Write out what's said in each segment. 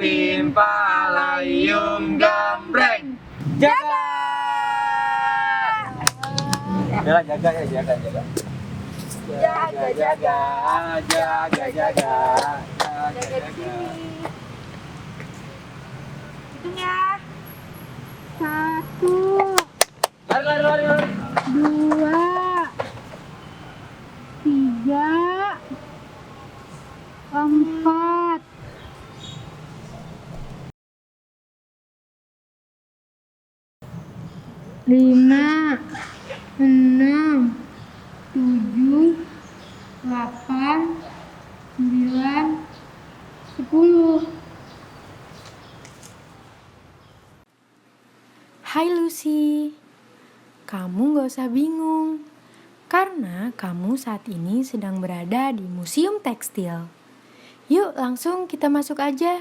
Pim Palayum Gambreng. Jaga! Jaga ya, jaga. Jaga. Jaga di sini. Hitung ya. 1, Lari. 2, 3, 4, 5, 6, 7, 8, 9, 10. Hai Lucy, kamu gak usah bingung, karena kamu saat ini sedang berada di Museum Tekstil. Yuk langsung kita masuk aja.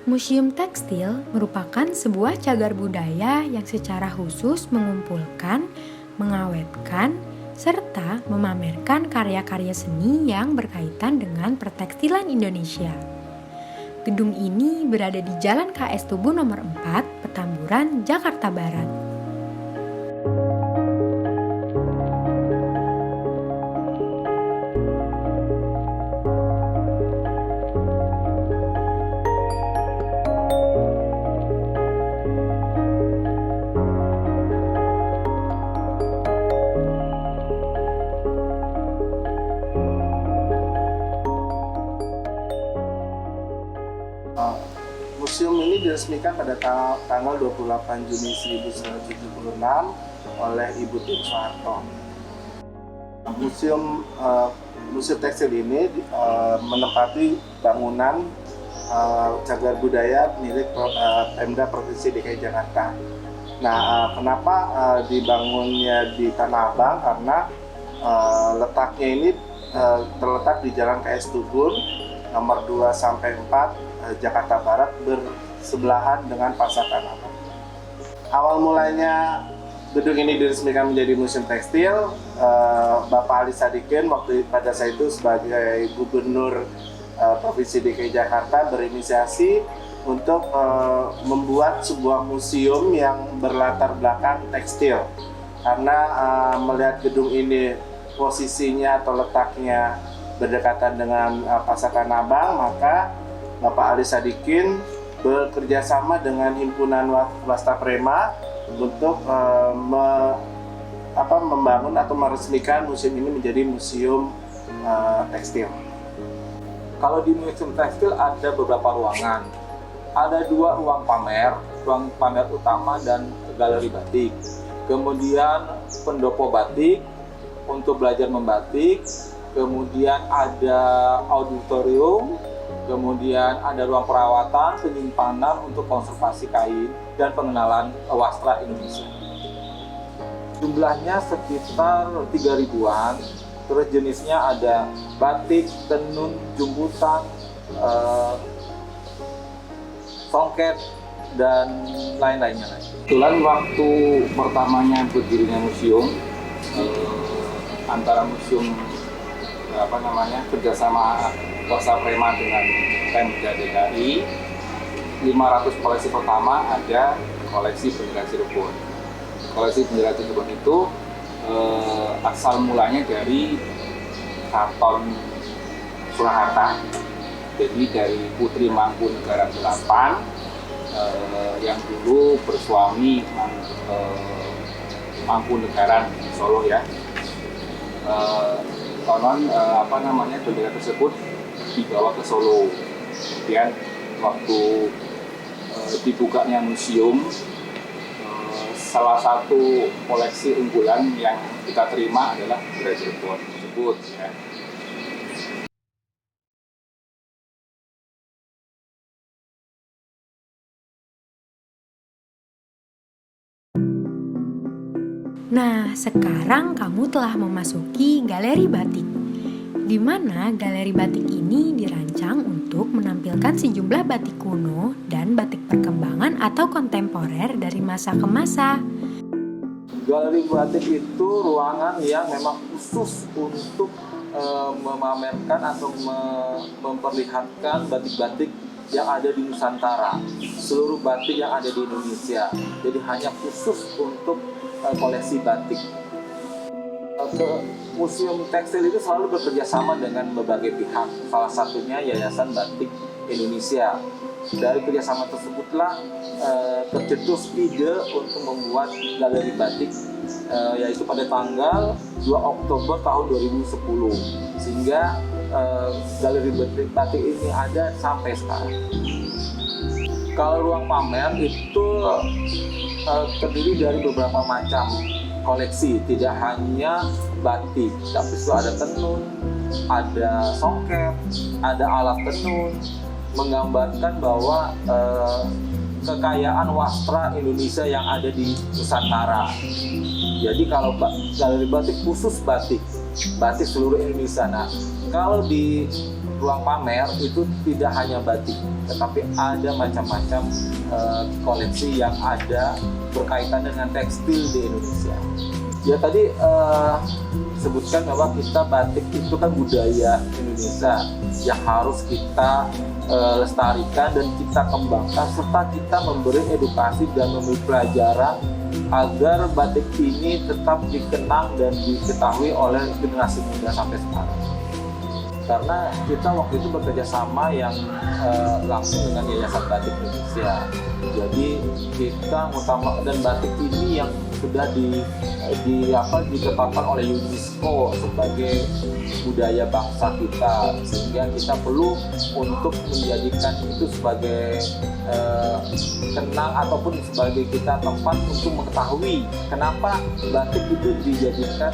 Museum Tekstil merupakan sebuah cagar budaya yang secara khusus mengumpulkan, mengawetkan, serta memamerkan karya-karya seni yang berkaitan dengan pertekstilan Indonesia. Gedung ini berada di Jalan KS Tugu nomor 4, Petamburan, Jakarta Barat. Museum ini diresmikan pada tanggal 28 Juni 1976 oleh Ibu Tun Soeharto. Museum Tekstil ini menempati bangunan cagar budaya milik Pemda Provinsi DKI Jakarta. Nah, kenapa dibangunnya di Tanah Abang? Karena letaknya ini terletak di Jalan KS Tugun nomor 2 sampai 4 Jakarta Barat, bersebelahan dengan Pasar Tanah Abang. Awal mulanya gedung ini diresmikan menjadi Museum Tekstil, Bapak Ali Sadikin pada saat itu sebagai Gubernur Provinsi DKI Jakarta berinisiasi untuk membuat sebuah museum yang berlatar belakang tekstil. Karena melihat gedung ini posisinya atau letaknya berdekatan dengan Pasar Tanah Abang, maka Bapak Ali Sadikin bekerja sama dengan Himpunan Wastaprema untuk membangun atau meresmikan museum ini menjadi museum tekstil. Kalau di Museum Tekstil ada beberapa ruangan. Ada 2 ruang pamer utama dan galeri batik. Kemudian pendopo batik untuk belajar membatik. Kemudian ada auditorium. Kemudian ada ruang perawatan, penyimpanan untuk konservasi kain, dan pengenalan wastra Indonesia. Jumlahnya sekitar 3.000-an, terus jenisnya ada batik, tenun, jumputan, songket, dan lain-lainnya. Kebetulan waktu pertamanya berdirinya museum, antara museum kerjasama Wastaprema dengan Pemda DKI, 500 koleksi pertama ada koleksi bendera Cirebon. Koleksi bendera Cirebon itu asal mulanya dari Keraton Surakarta. Jadi dari Putri Mangkunegara 8 yang dulu bersuami Mangkunegaran di Solo ya. Konon bendera tersebut dibawa ke Solo. Kemudian waktu dibukanya museum, salah satu koleksi unggulan yang kita terima adalah bendera Cirebon tersebut ya. Nah, sekarang kamu telah memasuki galeri batik. di mana galeri batik ini dirancang untuk menampilkan sejumlah batik kuno dan batik perkembangan atau kontemporer dari masa ke masa. Galeri batik itu ruangan yang memang khusus untuk memamerkan atau memperlihatkan batik-batik yang ada di Nusantara, seluruh batik yang ada di Indonesia. Jadi hanya khusus untuk koleksi batik. Museum Tekstil itu selalu bekerja sama dengan berbagai pihak, salah satunya Yayasan Batik Indonesia. Dari kerjasama tersebutlah tercetus ide untuk membuat galeri batik, yaitu pada tanggal 2 Oktober tahun 2010, sehingga galeri batik ini ada sampai sekarang. Kalau ruang pamer itu terdiri dari beberapa macam koleksi, tidak hanya batik, tapi itu ada tenun, ada songket, ada alat tenun, menggambarkan bahwa kekayaan wastra Indonesia yang ada di Nusantara. Jadi kalau galeri batik khusus batik seluruh Indonesia. Nah, kalau di ruang pamer itu tidak hanya batik, tetapi ada macam-macam koleksi yang ada berkaitan dengan tekstil di Indonesia. Ya tadi sebutkan bahwa kita batik itu kan budaya Indonesia yang harus kita lestarikan dan kita kembangkan, serta kita memberi edukasi dan memberi pelajaran agar batik ini tetap dikenang dan diketahui oleh generasi muda sampai sekarang. Karena kita waktu itu bekerja sama yang langsung dengan Yayasan Batik Indonesia. Jadi kita dan batik ini yang sudah ditetapkan oleh UNESCO sebagai budaya bangsa kita, sehingga kita perlu untuk menjadikan itu sebagai kenang ataupun sebagai kita tempat untuk mengetahui kenapa batik itu dijadikan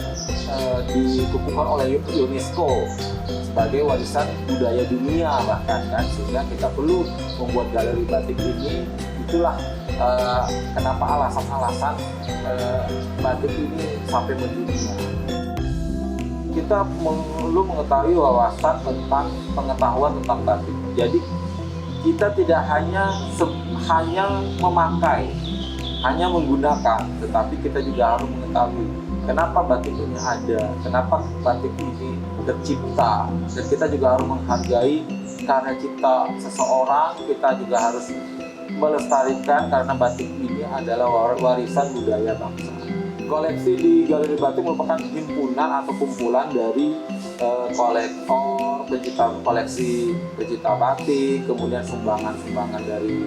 dikukuhkan oleh UNESCO sebagai warisan budaya dunia bahkan kan, sehingga kita perlu membuat galeri batik ini. Itulah kenapa alasan-alasan batik ini sampai mendunia. Kita perlu mengetahui wawasan tentang pengetahuan tentang batik. Jadi kita tidak hanya memakai, hanya menggunakan, tetapi kita juga harus mengetahui kenapa batik ini ada, kenapa batik ini tercipta, dan kita juga harus menghargai karena cipta seseorang. Kita juga harus melestarikan karena batik ini adalah warisan budaya bangsa. Koleksi di Galeri Batik merupakan himpunan atau kumpulan dari kolektor, koleksi pecinta batik, kemudian sumbangan-sumbangan dari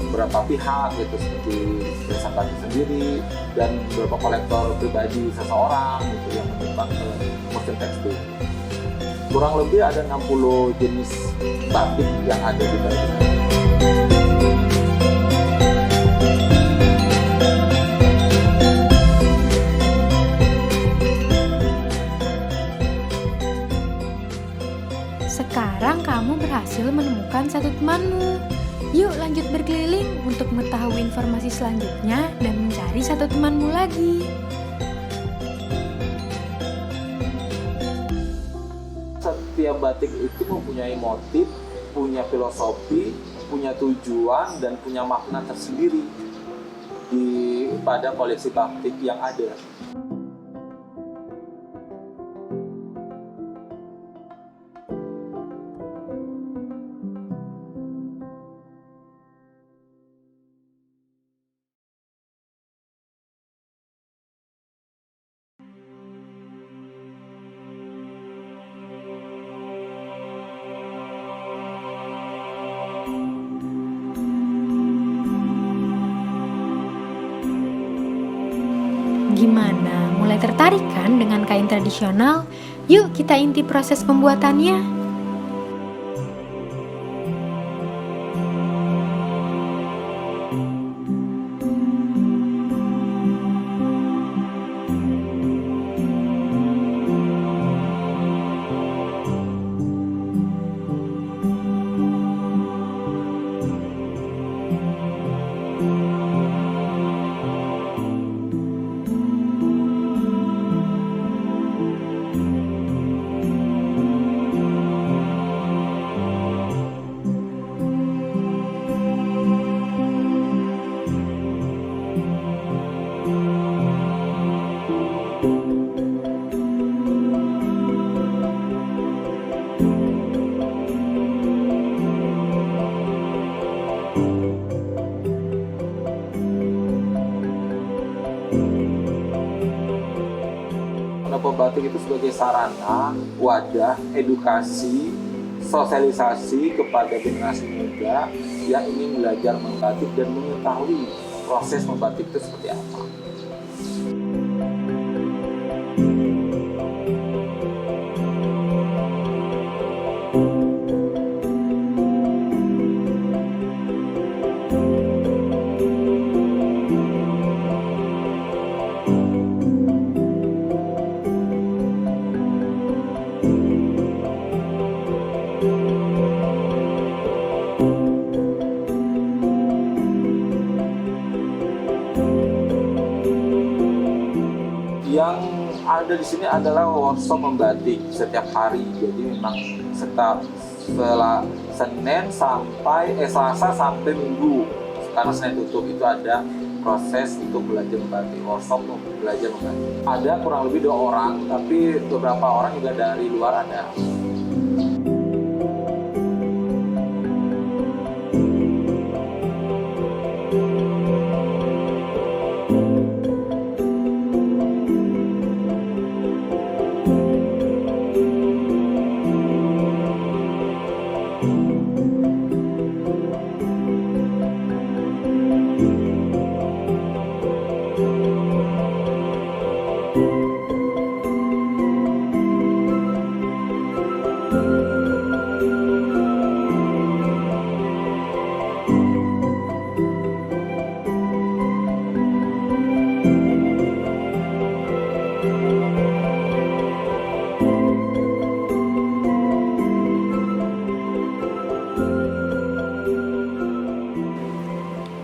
beberapa pihak gitu, seperti Yayasan Batik sendiri dan beberapa kolektor pribadi seseorang gitu yang menyumbang ke Museum Tekstil. Kurang lebih ada 60 jenis batik yang ada di Galeri Batik. Sekarang kamu berhasil menemukan satu temanmu. Yuk lanjut berkeliling untuk mengetahui informasi selanjutnya dan mencari satu temanmu lagi. Setiap batik itu mempunyai motif, punya filosofi, punya tujuan, dan punya makna tersendiri pada koleksi batik yang ada. Gimana? Mulai tertarik kan dengan kain tradisional? Yuk kita intip proses pembuatannya. pendopo batik itu sebagai sarana, wadah, edukasi, sosialisasi kepada generasi muda yang ingin belajar membatik dan mengetahui proses membatik itu seperti apa. Yang ada di sini adalah workshop membatik setiap hari. Jadi memang setelah Selasa sampai Minggu. Karena Senin tutup itu ada proses untuk belajar membatik, workshop untuk belajar membatik. Ada kurang lebih 2 orang, tapi beberapa orang juga dari luar ada.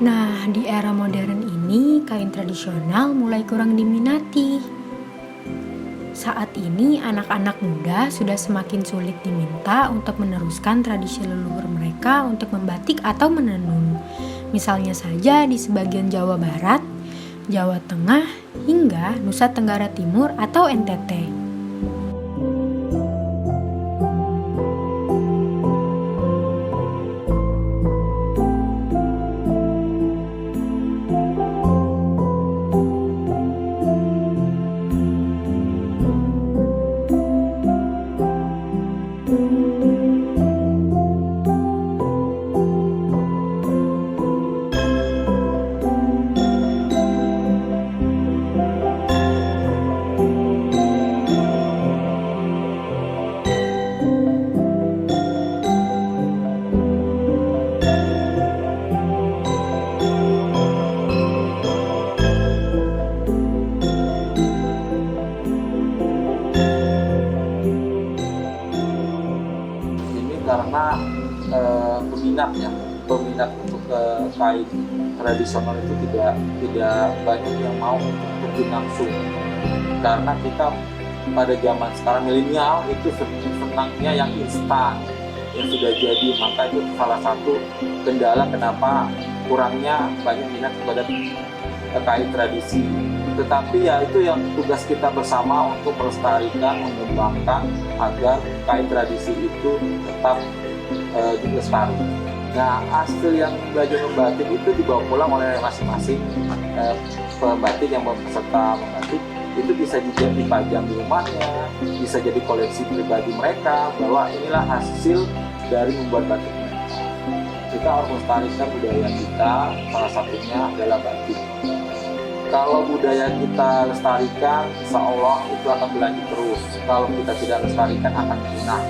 Nah, di era modern ini kain tradisional mulai kurang diminati. Saat ini anak-anak muda sudah semakin sulit diminta untuk meneruskan tradisi leluhur mereka untuk membatik atau menenun. Misalnya saja di sebagian Jawa Barat, Jawa Tengah, hingga Nusa Tenggara Timur atau NTT. Karena peminat untuk kain tradisional itu tidak banyak yang mau untuk terjun langsung, karena kita pada zaman sekarang milenial itu senangnya yang instan, yang sudah jadi. Maka itu salah satu kendala kenapa kurangnya banyak minat kepada kain tradisi. Tetapi ya itu yang tugas kita bersama untuk melestarikan, mengembangkan agar kain tradisi itu tetap dilestari. Nah, hasil yang belajar membatik itu dibawa pulang oleh masing-masing pembatik yang peserta membatik. Itu bisa juga dipajang di rumahnya, bisa jadi koleksi pribadi mereka, bahwa inilah hasil dari membuat batik mereka. Kita harus melestarikan budaya kita, salah satunya adalah batik. Kalau budaya kita lestarikan, insya Allah itu akan berlanjut terus. Kalau kita tidak lestarikan, akan punah.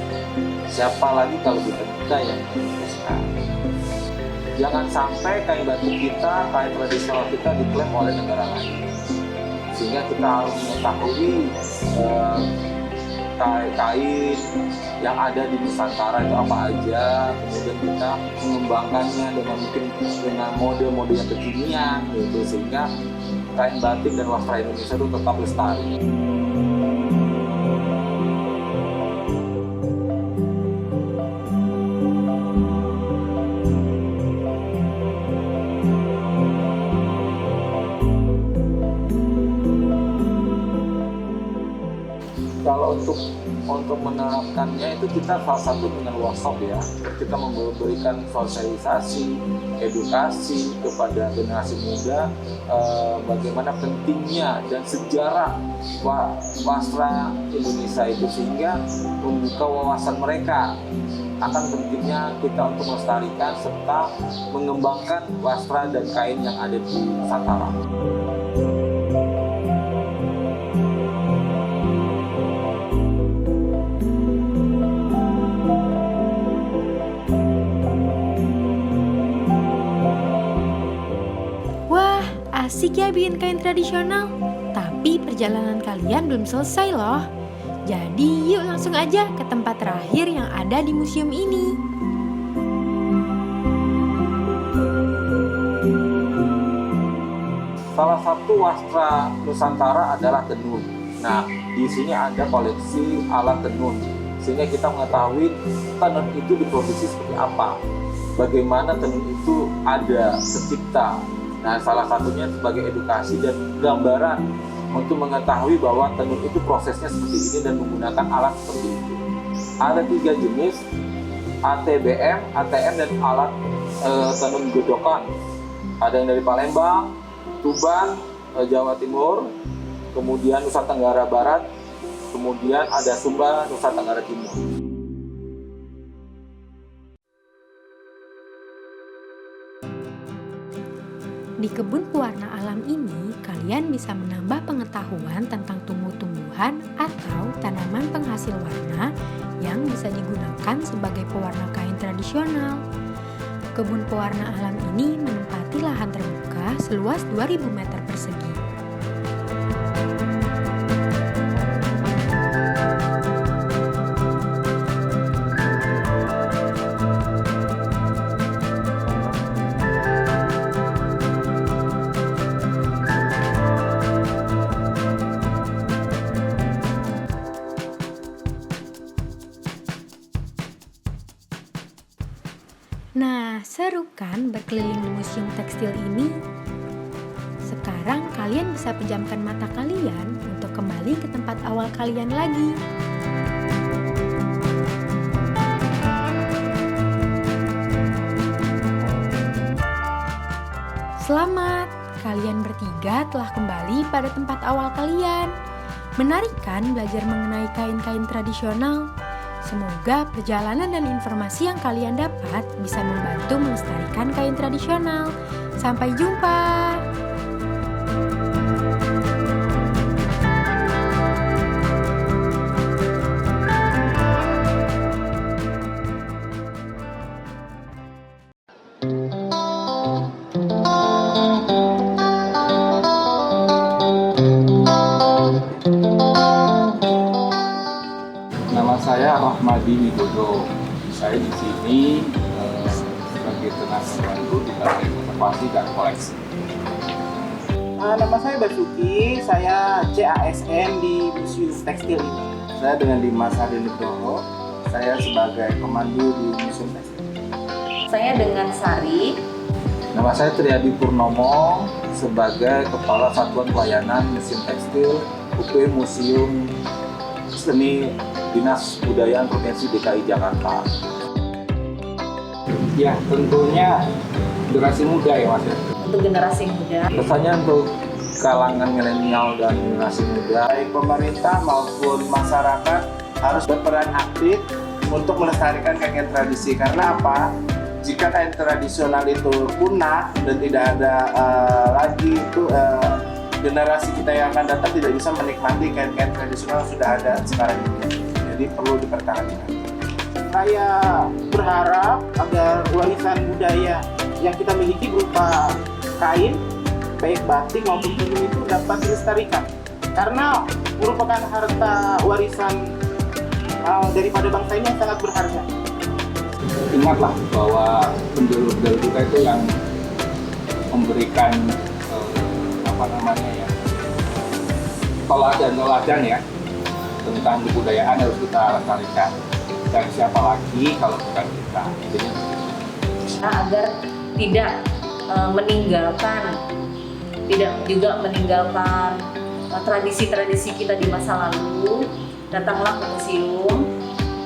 Siapa lagi kalau kita yang melestarikan? Jangan sampai kain batik kita, kain tradisional kita diklaim oleh negara lain. Sehingga kita harus mengetahui kain yang ada di Nusantara itu apa aja, kemudian kita mengembangkannya dengan mode-mode yang kekinian, gitu, sehingga kain batik dan wastra Indonesia itu tetap lestari. Kalau untuk menerapkannya itu kita salah satu dengan workshop ya. Kita memberikan sosialisasi, edukasi kepada generasi muda bagaimana pentingnya dan sejarah wastra Indonesia itu, sehingga membuka wawasan mereka akan pentingnya kita untuk melestarikan serta mengembangkan wastra dan kain yang ada di Nusantara. Wah, asik ya bikin kain tradisional. Tapi perjalanan kalian belum selesai loh. Jadi yuk langsung aja ke tempat terakhir yang ada di museum ini. Salah satu wastra Nusantara adalah tenun. Nah, di sini ada koleksi alat tenun, sehingga kita mengetahui tenun itu diproduksi seperti apa, bagaimana tenun itu ada tercipta. Nah, salah satunya sebagai edukasi dan gambaran untuk mengetahui bahwa tenun itu prosesnya seperti ini dan menggunakan alat seperti itu. Ada 3 jenis, ATBM, ATM, dan alat tenun godokan. Ada yang dari Palembang, Tuban, Jawa Timur, kemudian Nusa Tenggara Barat, kemudian ada Sumba, Nusa Tenggara Timur. Di kebun pewarna alam ini, kalian bisa menambah pengetahuan tentang tumbuh-tumbuhan atau tanaman penghasil warna yang bisa digunakan sebagai pewarna kain tradisional. Kebun pewarna alam ini menempati lahan terbuka seluas 2000 meter persegi. Nah, seru kan berkeliling di museum tekstil ini? Sekarang kalian bisa pejamkan mata kalian untuk kembali ke tempat awal kalian lagi. Selamat, kalian bertiga telah kembali pada tempat awal kalian. Menarik kan belajar mengenai kain-kain tradisional? Semoga perjalanan dan informasi yang kalian dapat bisa membantu melestarikan kain tradisional. Sampai jumpa! Nama saya Rahmadi Widodo. Saya di sini sebagai tenaga bantu di bagian konservasi dan koleksi. Nama saya Basuki, saya CASN di Museum Tekstil ini. Saya dengan Dimas Hadi Nugroho, saya sebagai pemandu di Museum Tekstil. Saya dengan Sari. Nama saya Triadi Purnomo sebagai Kepala Satuan Pelayanan Museum Tekstil UP Museum Seni Dinas Kebudayaan Provinsi DKI Jakarta. Ya, tentunya generasi muda ya Mas. Untuk generasi muda. Pesannya untuk kalangan milenial dan generasi muda. Baik pemerintah maupun masyarakat harus berperan aktif untuk melestarikan kain tradisi. Karena apa? Jika kain tradisional itu punah dan tidak ada lagi itu generasi kita yang akan datang tidak bisa menikmati kain-kain tradisional yang sudah ada sekarang ini. Jadi perlu dipertahankan. Saya berharap agar warisan budaya yang kita miliki berupa kain, baik batik maupun tenun itu dapat dilestarikan. Karena merupakan harta warisan daripada bangsa ini yang sangat berharga. Ingatlah bahwa penduduk kita itu yang memberikan teladan ya tentang kebudayaan harus kita lestarikan. Dan siapa lagi kalau bukan kita? Agar tidak meninggalkan tradisi-tradisi kita di masa lalu, datanglah ke museum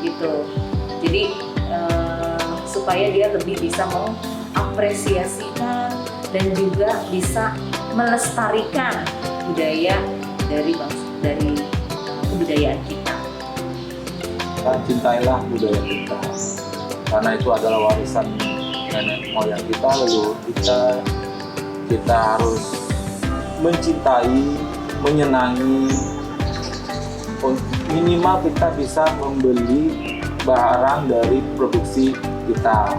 gitu. Jadi supaya dia lebih bisa mengapresiasikan dan juga bisa melestarikan budaya dari kebudayaan kita. Cintailah budaya kita, karena itu adalah warisan nenek moyang kita. Lalu kita harus mencintai, menyenangi. Minimal kita bisa membeli barang dari produksi kita,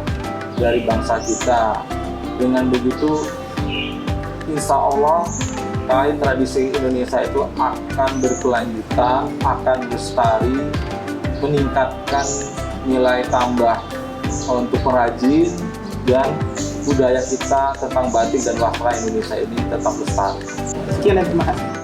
dari bangsa kita. Dengan begitu, insya Allah kain tradisi Indonesia itu akan berkelanjutan, akan lestari, meningkatkan nilai tambah untuk perajin, dan budaya kita tentang batik dan wastra Indonesia ini tetap lestari. Sekian dan terima kasih.